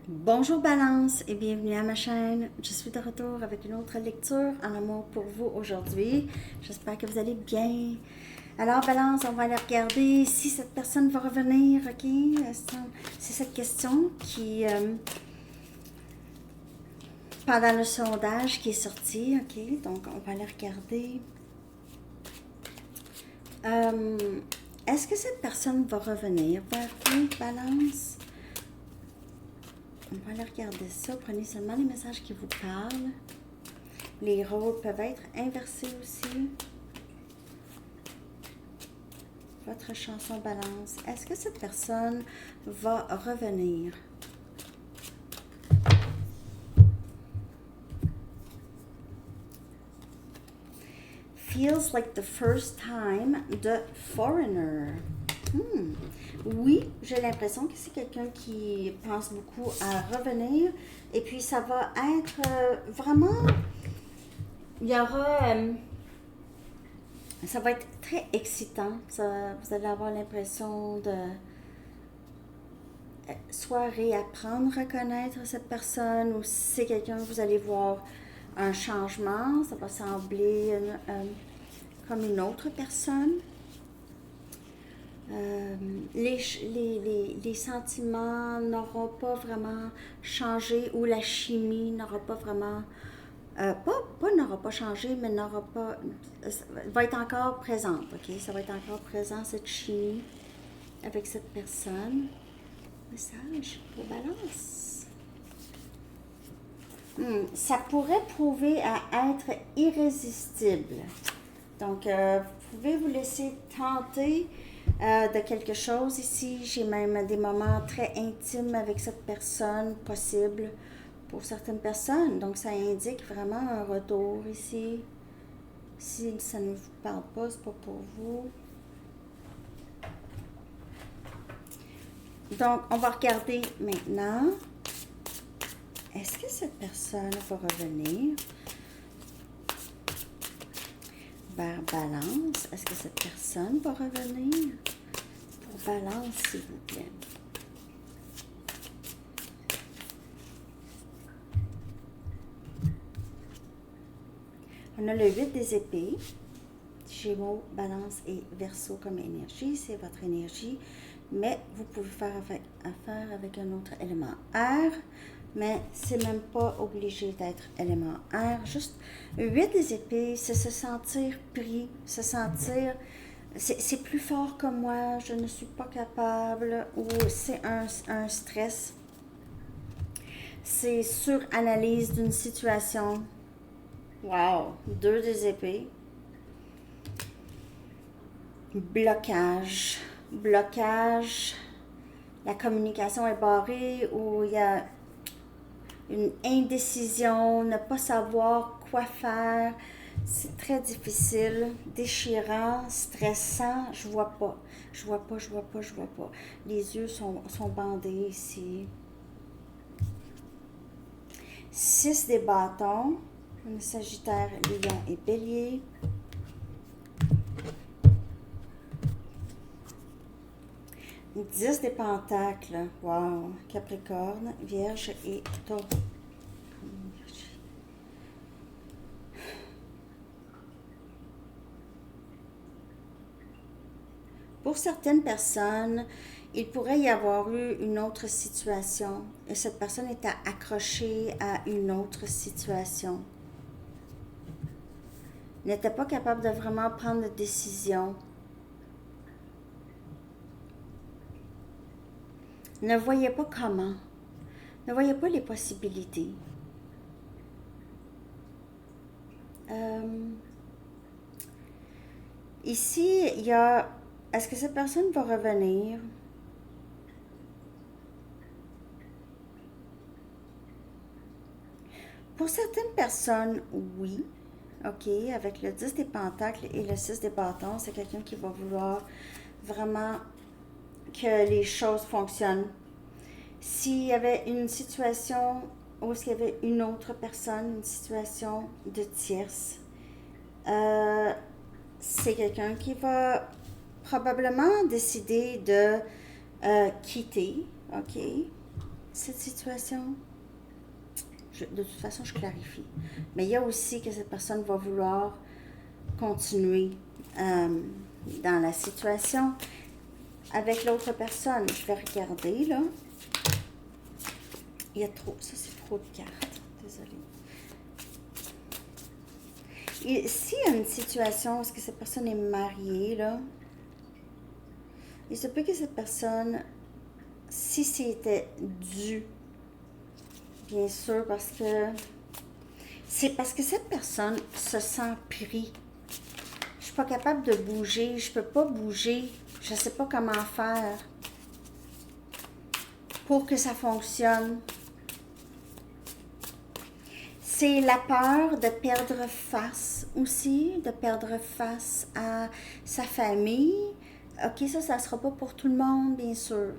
Bonjour Balance et bienvenue à ma chaîne. Je suis de retour avec une autre lecture en amour pour vous aujourd'hui. J'espère que vous allez bien. Alors Balance, on va aller regarder si cette personne va revenir, ok? C'est cette question qui, pendant le sondage qui est sorti, ok? Donc on va aller regarder. Euh, Est-ce que cette personne va revenir vers vous, Balance? On va aller regarder ça. Prenez seulement les messages qui vous parlent. Les rôles peuvent être inversés aussi. Votre chanson Balance. Est-ce que cette personne va revenir? Feels like the first time de Foreigner. Oui, j'ai l'impression que c'est quelqu'un qui pense beaucoup à revenir. Et puis ça va être vraiment... Il y aura... ça va être très excitant. Vous allez avoir l'impression de soit réapprendre à connaître cette personne, ou si c'est quelqu'un, vous allez voir un changement. Ça va sembler comme une autre personne. Les sentiments n'auront pas vraiment changé, ou la chimie n'aura pas vraiment... pas n'aura pas changé, mais n'aura pas... va être encore présente, ok? Ça va être encore présent, cette chimie avec cette personne. Message pour Balance. Ça pourrait prouver à être irrésistible. Donc, vous pouvez vous laisser tenter de quelque chose ici. J'ai même des moments très intimes avec cette personne possible pour certaines personnes. Donc, ça indique vraiment un retour ici. Si ça ne vous parle pas, c'est pas pour vous. Donc, on va regarder maintenant. Est-ce que cette personne va revenir vers Balance? Est-ce que cette personne va revenir pour Balance, s'il vous plaît? On a le 8 des épées. Gémeaux, Balance et Verseau comme énergie. C'est votre énergie. Mais vous pouvez faire affaire avec un autre élément air. Mais c'est même pas obligé d'être élément air. Juste 8 des épées, c'est se sentir pris, se sentir... C'est plus fort que moi, je ne suis pas capable, ou c'est un stress. C'est suranalyse d'une situation. Wow! 2 des épées. Blocage. Blocage. La communication est barrée, ou il y a une indécision, ne pas savoir quoi faire. C'est très difficile, déchirant, stressant. Je vois pas. Je vois pas, je vois pas, je vois pas. Les yeux sont bandés ici. 6 des bâtons. Sagittaire, Lion et Bélier. Dix des pentacles. Wow. Capricorne, Vierge et Taureau. Pour certaines personnes, il pourrait y avoir eu une autre situation et cette personne était accrochée à une autre situation. N'était pas capable de vraiment prendre de décision. Ne voyait pas comment. Ne voyait pas les possibilités. Ici, il y a... Est-ce que cette personne va revenir? Pour certaines personnes, oui. OK, avec le 10 des pentacles et le 6 des bâtons, c'est quelqu'un qui va vouloir vraiment que les choses fonctionnent. S'il y avait une situation où il y avait une autre personne, une situation de tierce, c'est quelqu'un qui va probablement décider de quitter, OK? cette situation? De toute façon, je clarifie. Mais il y a aussi que cette personne va vouloir continuer dans la situation avec l'autre personne. Je vais regarder, là. Il y a trop, ça c'est trop de cartes. Désolée. Et s'il y a une situation où est-ce que cette personne est mariée, là, il se peut que cette personne, si c'était dû, bien sûr, parce que c'est parce que cette personne se sent pris. Je suis pas capable de bouger, je peux pas bouger, je sais pas comment faire pour que ça fonctionne. C'est la peur de perdre face aussi, de perdre face à sa famille. Ok, ça sera pas pour tout le monde, bien sûr.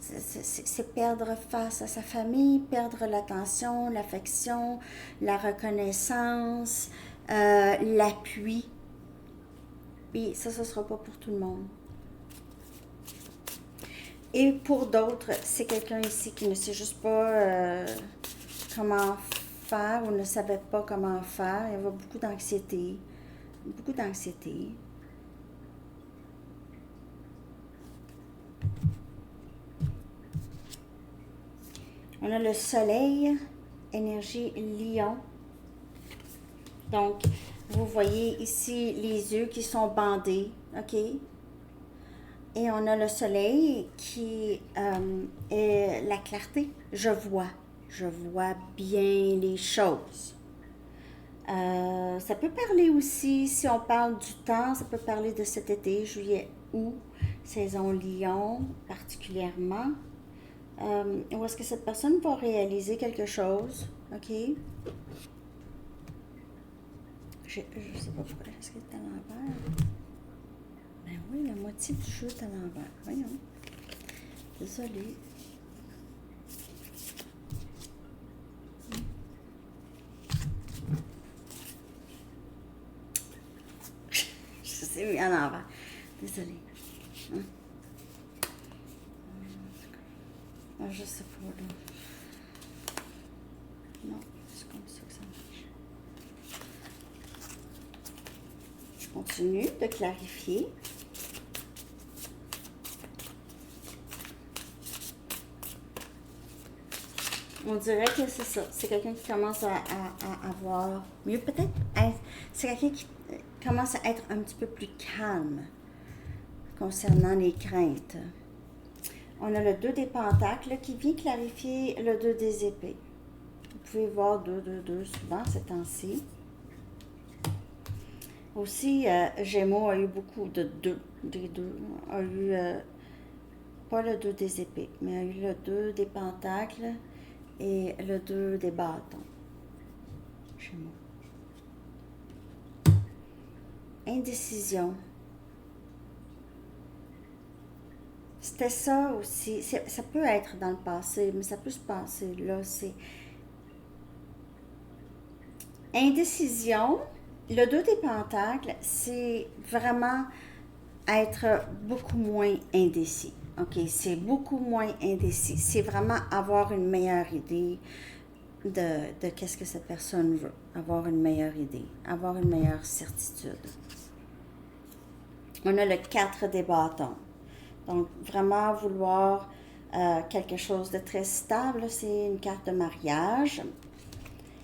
C'est perdre face à sa famille, perdre l'attention, l'affection, la reconnaissance, l'appui. Puis ça sera pas pour tout le monde. Et pour d'autres, c'est quelqu'un ici qui ne sait juste pas comment faire ou ne savait pas comment faire. Il y avait beaucoup d'anxiété. Beaucoup d'anxiété. On a le soleil, énergie lion. Donc, vous voyez ici les yeux qui sont bandés, ok? Et on a le soleil qui est la clarté. Je vois bien les choses. Ça peut parler aussi, si on parle du temps, ça peut parler de cet été, juillet, août, saison lion particulièrement. Où est-ce que cette personne va réaliser quelque chose, ok? Je sais pas pourquoi, est-ce qu'elle est à l'envers? Ben oui, la moitié du jeu est à l'envers, voyons. Désolée. Je sais, mis à l'envers. Désolée. Je sais pas, là. Non, c'est comme ça que ça marche. Je continue de clarifier. On dirait que c'est ça. C'est quelqu'un qui commence à avoir mieux, peut-être. C'est quelqu'un qui commence à être un petit peu plus calme concernant les craintes. On a le 2 des pentacles qui vient clarifier le 2 des épées. Vous pouvez voir 2, 2, 2 souvent ces temps-ci. Aussi, Gémeaux a eu beaucoup de 2. Des 2. A eu, pas le 2 des épées, mais a eu le 2 des pentacles et le 2 des bâtons. Gémeaux. Indécision. C'était ça aussi. Ça peut être dans le passé, mais ça peut se passer là. C'est indécision. Le 2 des pentacles, c'est vraiment être beaucoup moins indécis. Ok, c'est beaucoup moins indécis. C'est vraiment avoir une meilleure idée de qu'est-ce que cette personne veut. Avoir une meilleure idée, avoir une meilleure certitude. On a le 4 des bâtons. Donc, vraiment vouloir quelque chose de très stable, c'est une carte de mariage.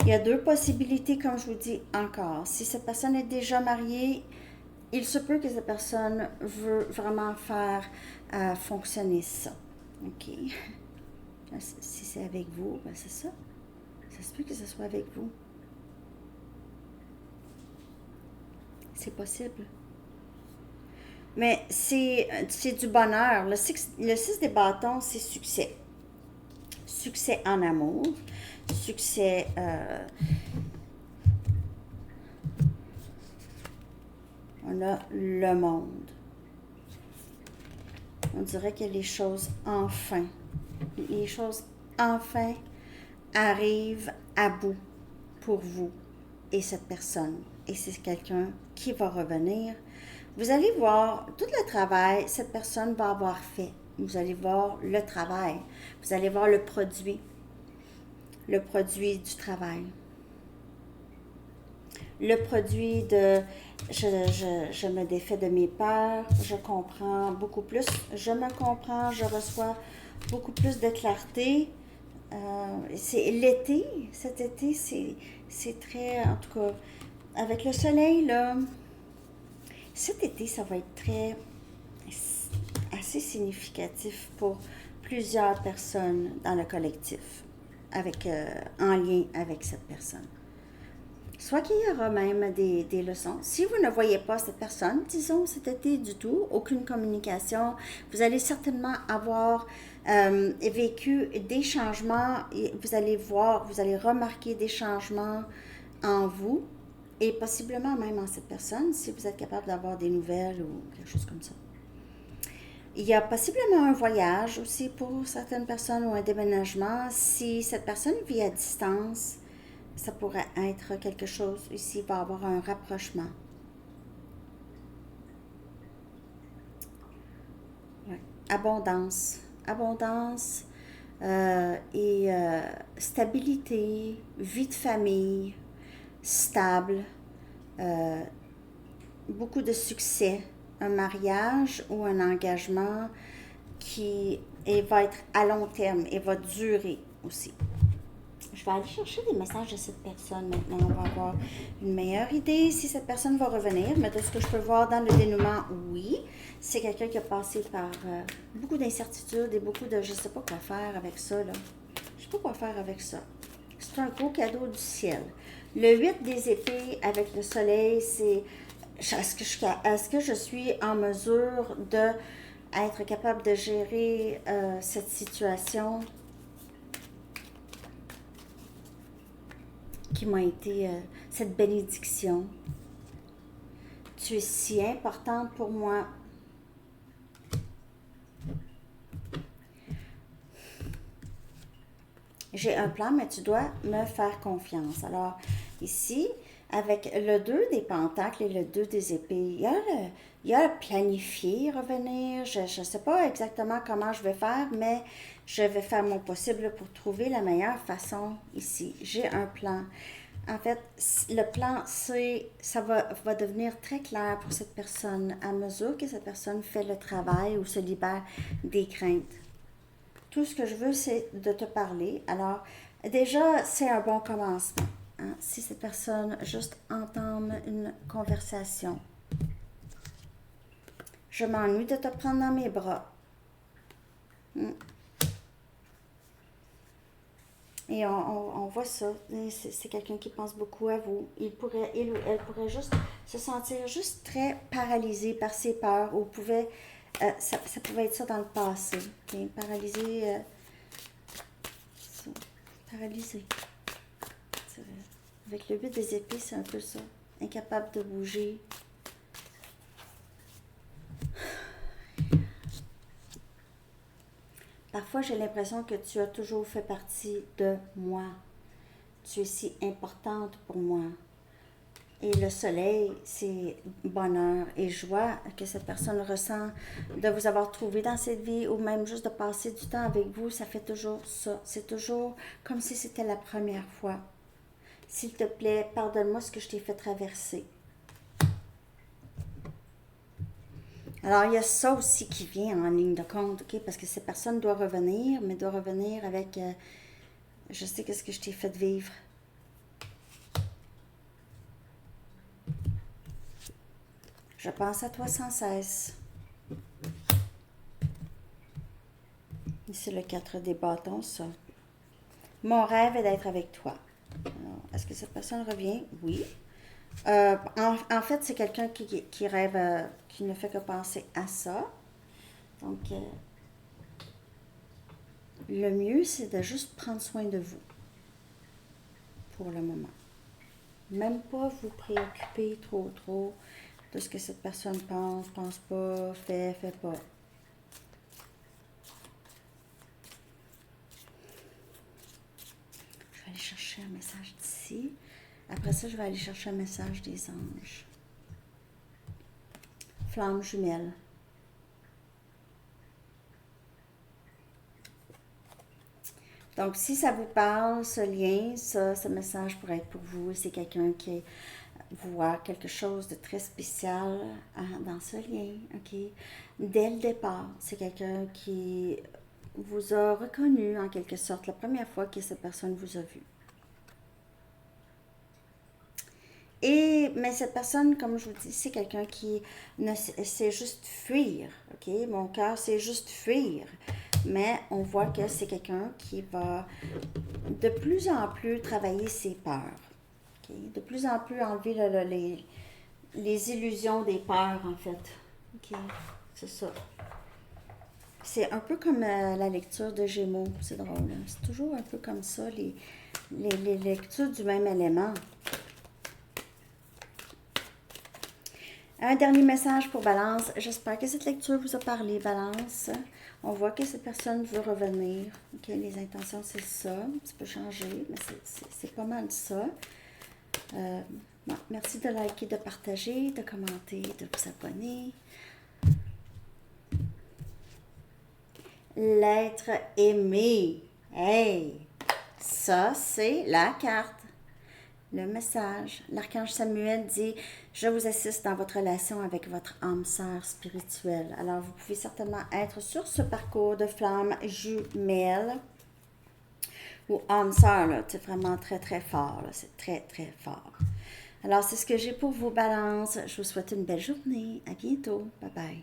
Il y a 2 possibilités, comme je vous dis encore. Si cette personne est déjà mariée, il se peut que cette personne veut vraiment faire fonctionner ça. OK. Si c'est avec vous, ben c'est ça. Ça se peut que ce soit avec vous. C'est possible. Mais c'est du bonheur. Le 6 des bâtons, c'est succès. Succès en amour. Succès... on a le monde. On dirait que les choses enfin arrivent à bout pour vous et cette personne. Et c'est quelqu'un qui va revenir. Vous allez voir tout le travail cette personne va avoir fait Vous allez voir le travail. Vous allez voir le produit du travail. Le produit de je me défais de mes peurs, je comprends beaucoup plus, je me comprends, je reçois beaucoup plus de clarté. C'est l'été, cet été, c'est très, en tout cas, avec le soleil, là, cet été, ça va être très, assez significatif pour plusieurs personnes dans le collectif, en lien avec cette personne. Soit qu'il y aura même des leçons. Si vous ne voyez pas cette personne, disons cet été du tout, aucune communication, vous allez certainement avoir vécu des changements, et vous allez voir, vous allez remarquer des changements en vous et possiblement même en cette personne, si vous êtes capable d'avoir des nouvelles ou quelque chose comme ça. Il y a possiblement un voyage aussi pour certaines personnes ou un déménagement. Si cette personne vit à distance, ça pourrait être quelque chose. Ici, il va y avoir un rapprochement. Ouais. Abondance. Abondance et stabilité, vie de famille, stable, euh, beaucoup de succès, un mariage ou un engagement qui va être à long terme et va durer aussi. Je vais aller chercher des messages de cette personne maintenant. On va avoir une meilleure idée si cette personne va revenir. Mais de ce que je peux voir dans le dénouement, oui. C'est quelqu'un qui a passé par beaucoup d'incertitudes et beaucoup de je ne sais pas quoi faire avec ça. Là. Je ne sais pas quoi faire avec ça. C'est un gros cadeau du ciel. Le 8 des épées avec le soleil, c'est est-ce que je suis en mesure d'être capable de gérer cette situation qui m'a été cette bénédiction. Tu es si importante pour moi. J'ai un plan, mais tu dois me faire confiance. Alors, ici, avec le 2 des pentacles et le 2 des épées, il y a planifier, revenir. Je ne sais pas exactement comment je vais faire, mais je vais faire mon possible pour trouver la meilleure façon ici. J'ai un plan. En fait, le plan, ça va devenir très clair pour cette personne à mesure que cette personne fait le travail ou se libère des craintes. Tout ce que je veux, c'est de te parler. Alors, déjà, c'est un bon commencement. Hein? Si cette personne juste entame une conversation. Je m'ennuie de te prendre dans mes bras. Et on voit ça. C'est quelqu'un qui pense beaucoup à vous. Il ou elle pourrait juste se sentir juste très paralysé par ses peurs ou ça pouvait être ça dans le passé. Okay? Paralysé. Paralysé. Avec le 8 des épées, c'est un peu ça. Incapable de bouger. Parfois, j'ai l'impression que tu as toujours fait partie de moi. Tu es si importante pour moi. Et le soleil, c'est bonheur et joie que cette personne ressent de vous avoir trouvé dans cette vie ou même juste de passer du temps avec vous. Ça fait toujours ça. C'est toujours comme si c'était la première fois. S'il te plaît, pardonne-moi ce que je t'ai fait traverser. Alors, il y a ça aussi qui vient en ligne de compte, OK? Parce que cette personne doit revenir, mais doit revenir avec je sais qu'est-ce que je t'ai fait vivre. Je pense à toi sans cesse. Et c'est le 4 des bâtons, ça. Mon rêve est d'être avec toi. Alors, est-ce que cette personne revient? Oui. En fait, c'est quelqu'un qui rêve, qui ne fait que penser à ça. Donc, le mieux, c'est de juste prendre soin de vous pour le moment. Même pas vous préoccuper trop de ce que cette personne pense pas, fait pas. Je vais aller chercher un message d'ici. Après ça, je vais aller chercher un message des anges. Flamme jumelle. Donc, si ça vous parle, ce lien, ce message pourrait être pour vous. C'est quelqu'un qui voit quelque chose de très spécial dans ce lien, ok? Dès le départ, c'est quelqu'un qui vous a reconnu en quelque sorte la première fois que cette personne vous a vu. Mais cette personne, comme je vous dis, c'est quelqu'un qui sait juste fuir, ok? Mon cœur, c'est juste fuir. Mais on voit que c'est quelqu'un qui va de plus en plus travailler ses peurs, ok? De plus en plus enlever les illusions des peurs, en fait. Ok? C'est ça. C'est un peu comme la lecture de Gémeaux, c'est drôle. Hein? C'est toujours un peu comme ça, les lectures du même élément. Un dernier message pour Balance. J'espère que cette lecture vous a parlé, Balance. On voit que cette personne veut revenir. Ok, les intentions, c'est ça. Un petit peu changé, mais c'est pas mal ça. Bon, merci de liker, de partager, de commenter, de vous abonner. L'être aimé. Hey! Ça, c'est la carte. Le message. L'archange Samuel dit « Je vous assiste dans votre relation avec votre âme sœur spirituelle. » Alors, vous pouvez certainement être sur ce parcours de flamme jumelle ou âme sœur. C'est vraiment très, très fort. C'est très, très fort. Alors, c'est ce que j'ai pour vous, Balance. Je vous souhaite une belle journée. À bientôt. Bye bye.